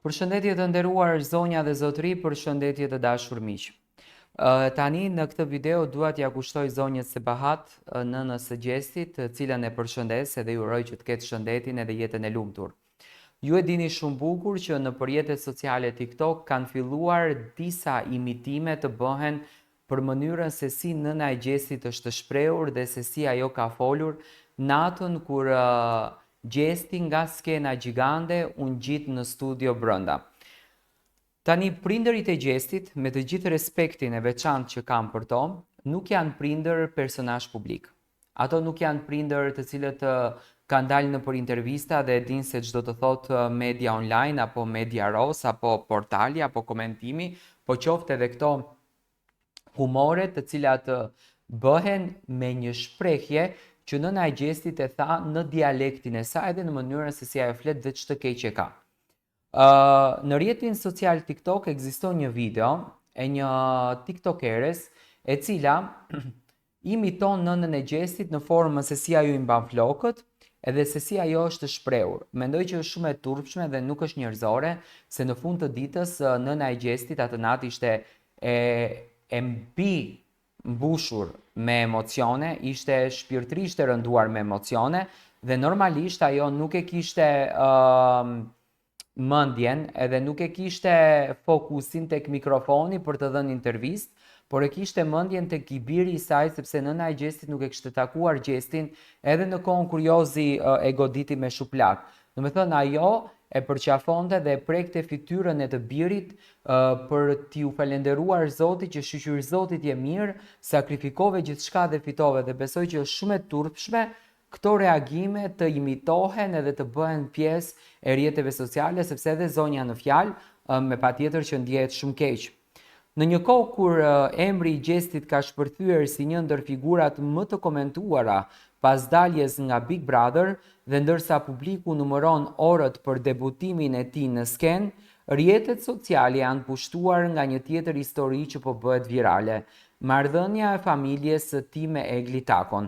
Përshëndetje të nderuar zonja dhe zotëri, përshëndetje të dashur miq. Tani në këtë video dua t'ja kushtoj zonjës Sebahat, nënës së Gjestit, të cilën e përshëndes edhe ju uroj që të ketë shëndetin edhe jetën e lumtur. Ju e dini shumë bukur që në rrjetet sociale TikTok kanë filluar disa imitime të bëhen për mënyrën se si nëna e Gjestit është të shprehur dhe se si ajo ka folur natën kur Gjesti nga skena gjigande unë gjitë në studio brënda. Tani prindërit e Gjestit, me të gjithë respektin e veçantë që kam për to, nuk janë prindër personazh publik. Ato nuk janë prindër të cilët kanë dalë në për intervista dhe din se çdo të thotë media online, apo media ros, apo portali, apo komentimi, po qoftë edhe këto humore të cilat bëhen me një shprehje që nëna e Gjestit e tha në dialektin e saj dhe në mënyrën se si ajo flet dhe ç'të keq e ka. Në rrjetin social TikTok ekziston një video e një tiktokeres e cila imiton nënën e Gjestit në formën se si ajo i mban flokët edhe se si ajo është e shprehur. Mendoj që është shumë e turpshme dhe nuk është njerëzore, se në fund të ditës nëna e Gjestit atë natë ishte e mbushur me emocione, ishte shpirtërisht e rënduar me emocione dhe normalisht ajo nuk e kishte mendjen edhe nuk e kishte fokusin tek mikrofoni për të dhënë intervistë, por e kishte mendjen tek i biri i saj, sepse nëna e Gjestit nuk e kishte takuar Gjestin edhe në kohën kur Jozi e goditi me shuplak. Domethënë ajo e përqafonte dhe e prekte fytyrën e të birit për t'ju falenderuar Zotit që shqyr Zotit je mirë, sakrifikove gjithçka dhe fitove, dhe besoj që është shumë e turpshme këto reagime të imitohen edhe të bëhen pjesë e rrjeteve sociale, sepse edhe zonja në fjalë me patjetër që ndihet shumë keq. Në një kohë kur emri i Gjestit ka shpërthyer si një ndër figurat më të komentuara pas daljes nga Big Brother dhe ndërsa publiku numëron orët për debutimin e tij në skenë, rrjetet sociale janë pushtuar nga një tjetër histori që po bëhet virale, marrëdhënia e familjes së tij me Egli Takon.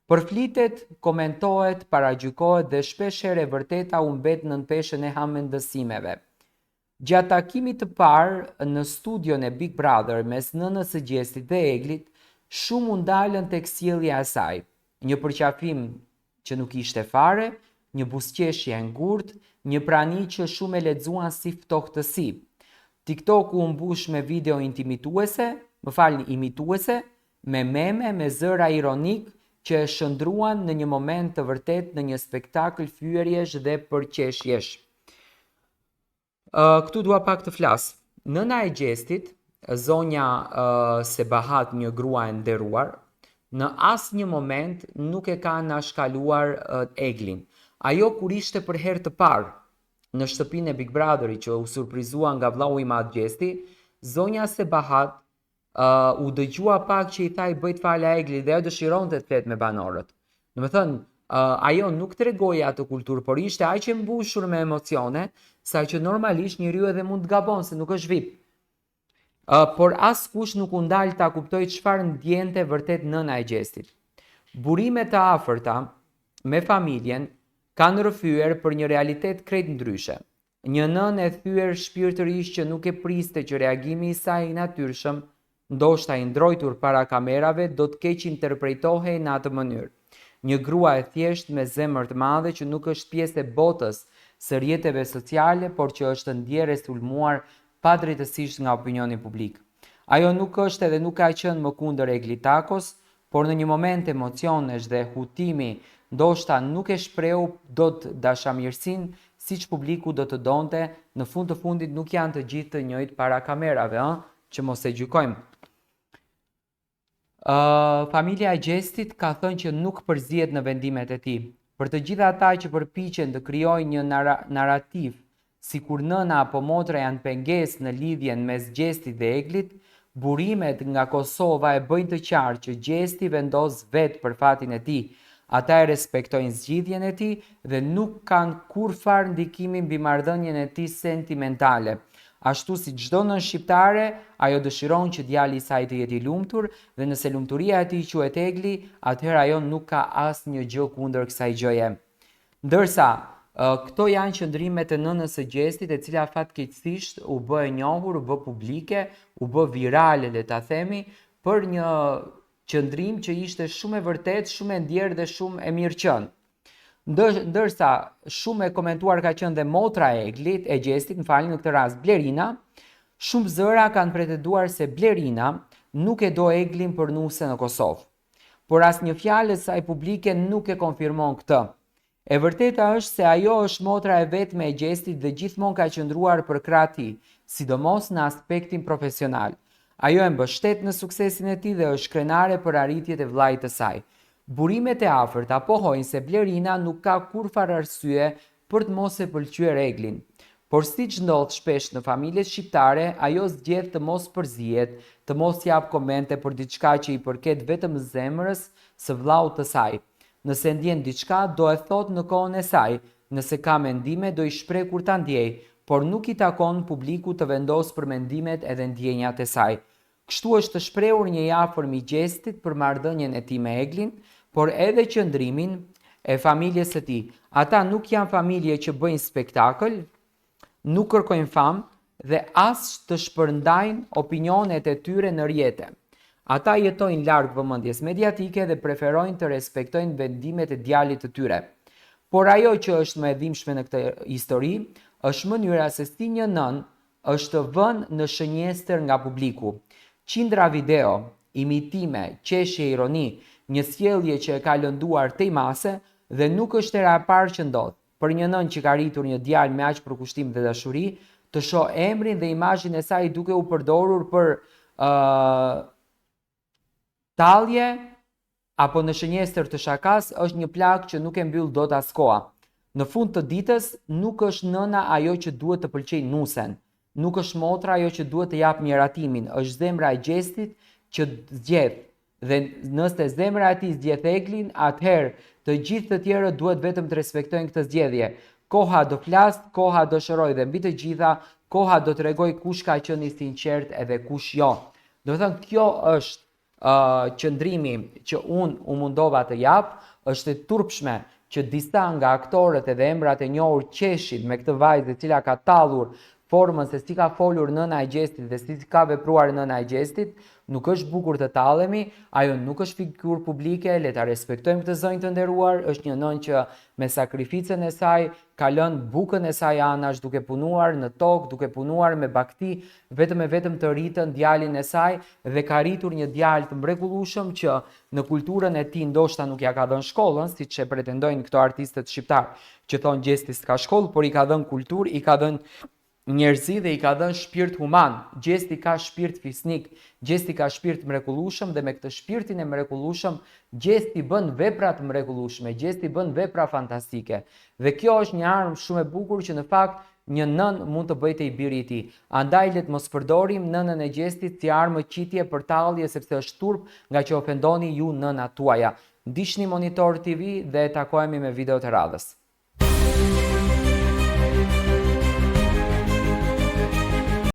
Përflitet, komentohet, paragjykohet dhe shpeshherë e vërteta u mbet nën peshën e hamendësimeve. Gjatë takimit të parë në studion e Big Brother mes nënës së Gjestit dhe Eglit, shumë u ndalën tek sjellja e saj. Një përqafim që nuk ishte fare, një buzëqeshje e ngurtë, një prani që shumë e lexuan si ftohtësi. TikToku u mbush me video imituese, me meme, me zëra ironik që e shndruan në një moment të vërtet në një spektakël fyerjesh dhe përqeshjesh. Këtu dua pak të flas. Nëna e Gjestit, zonja Sebahat, një grua e nderuar, në asnjë moment nuk e ka nashkaluar Eglin. Ajo kur ishte për herë të parë në shtëpinë e Big Brotherit që u surprizua nga vllau i madh Gjesti, zonja Sebahat u dëgjua pak që i tha i bëjt fala Eglit dhe ajo dëshironte të flet me banorët. Domethënë, ajo nuk tregoi atë kulturë, por ishte aq e mbushur me emocione, sa që normalisht njeriu edhe mund të gabon, se nuk është vip. Por askush nuk u ndal ta kuptoj çfarë ndjente vërtet nëna e Gjestit. Burimet të afërta me familjen kanë rrëfyer për një realitet krejt ndryshe. Një nënë e thyer shpirtërisht që nuk e priste që reagimi i saj i natyrshëm, ndoshta i ndrojtur para kamerave, do të keq interpretohej në atë mënyrë. Një grua e thjesht me zemër të madhe që nuk është pjesë e botës së rrjeteve sociale, por që është ndjerë e sulmuar padrejtësisht nga opinioni publik. Ajo nuk është edhe nuk ka qenë më kundër Eglit Takos, por në një moment emocionesh dhe hutimi ndoshta nuk e shprehu dot dashamirësinë siç publiku do të donte. Në fund të fundit nuk janë të gjithë të njëjtë para kamerave, që mos e gjykojmë. Familja e Gjestit ka thënë që nuk përzihet në vendimet e tij. Për të gjithë ata që përpiqen të krijojnë një narrativ sikur nëna apo motra janë pengesë në lidhjen mes Gjestit dhe Eglit, burimet nga Kosova e bëjnë të qartë që Gjesti vendos vetë për fatin e tij. Ata e respektojnë zgjidhjen e tij dhe nuk kanë kurrfar ndikimin mbi marrëdhënien e tij sentimentale. Ashtu si çdo nën shqiptare, ajo dëshiron që djali i saj të jetë i lumtur dhe nëse lumturia e tij quhet Egli, atëherë ajo nuk ka asnjë gjë kundër kësaj gjëje. Ndërsa Këto janë qëndrimet e nënës së Gjestit, e cila fatkeqësisht u bë e njohur, u bë publike, u bë virale, le ta themi, për një qëndrim që ishte shumë e vërtet, shumë e ndjerë dhe shumë e mirëqënë. Ndërsa shumë e komentuar ka qenë dhe motra e Gjestit, në këtë rast Blerina, shumë zëra kanë pretenduar se Blerina nuk e do Eglin për nuse në Kosovë. Por asnjë fjalë e saj publike nuk e konfirmon këtë. E vërteta është se ajo është motra e vetme e Gjestit dhe gjithmonë ka qëndruar për krah tij, sidomos në aspektin profesional. Ajo e mbështet në suksesin e tij dhe është krenare për arritjet e vllait të saj. Burimet e afërta pohojnë se Blerina nuk ka kurfar arsye për të mos e pëlqyer Eglin. Por siç ndodh shpesh në familjet shqiptare, ajo zgjedh të mos përzihet, të mos jap komente për diçka që i përket vetëm zemrës së vllaut të saj. Nëse ndjen diçka, do e thot në kohën e saj, nëse ka mendime, do i shpreh kur ta ndjej, por nuk i takon publiku të vendos për mendimet edhe ndjenjat e saj. Kështu është të shprehur një i afërm i Gjestit për marrëdhënien e tij me Eglin, por edhe qëndrimin e familjes së tij. Ata nuk janë familje që bëjnë spektakël, nuk kërkojnë famë dhe as të shpërndajnë opinionet e tyre në rrjete. Ata jetojnë larg vëmendjes mediatike dhe preferojnë të respektojnë vendimet e djalit të tyre. Por ajo që është më e dhimbshme në këtë histori është mënyra se si një nën është vënë në shënjestër nga publiku. Qindra video, imitime, qeshje, ironi, një sjellje që e ka lënduar tej mase dhe nuk është era e parë që ndodh. Për një nën që ka rritur një djalë me aq përkushtim dhe dashuri, të shoh emrin dhe imazhin e saj duke u përdorur për tallje apo në shënjestër të shakas është një plagë që nuk e mbyll dot as koha. Në fund të ditës nuk është nëna ajo që duhet të pëlqejë nusen. Nuk është motra ajo që duhet të jap miratimin, është zemra e Gjestit që zgjedh. Dhe nëse zemra e tij zgjedh Eglin, atëherë të gjithë të tjerët duhet vetëm të respektojnë këtë zgjedhje. Koha do flas, koha do shëroj dhe mbi të gjitha, koha do t'rregoj kush ka qenë i sinqert edhe kush jo. Do të thënë kjo është qëndrimi që unë u mundova të jap, është e turpshme që disa nga aktorët edhe emrat e njohur qeshin me këtë vajzë e cila ka tallur formën se si ka folur nëna e Gjestit dhe si ka vepruar nëna e Gjestit, nuk është bukur të tallemi, ajo nuk është figurë publike, le ta respektojmë këtë zonjë të nderuar, është një nën që me sakrificën e saj ka lënë bukën e saj anash duke punuar në tokë, duke punuar me bakti, vetëm e vetëm të rritën djalin e saj dhe ka rritur një djalë të mrekullueshëm që në kulturën e tij ndoshta nuk ja ka dhënë shkollën, siç e pretendojnë këto artistët shqiptar, që thonë Gjesti s'ka shkollë, por i ka dhënë kulturë, i ka dhënë njerëzi dhe i ka dhënë shpirt human. Gjesti ka shpirt fisnik, Gjesti ka shpirt mrekullueshëm dhe me këtë shpirtin e mrekullueshëm Gjesti bën vepra të mrekullueshme, Gjesti bën vepra fantastike. Dhe kjo është një armë shumë e bukur që në fakt një nën mund të bëjë te i biri i tij. Andaj le të mos përdorim nënën e Gjestit si armë qitje për tallje sepse është turp nga që ofendoni ju nënat tuaja. Ndiqni Monitor TV dhe takohemi me video të radhës.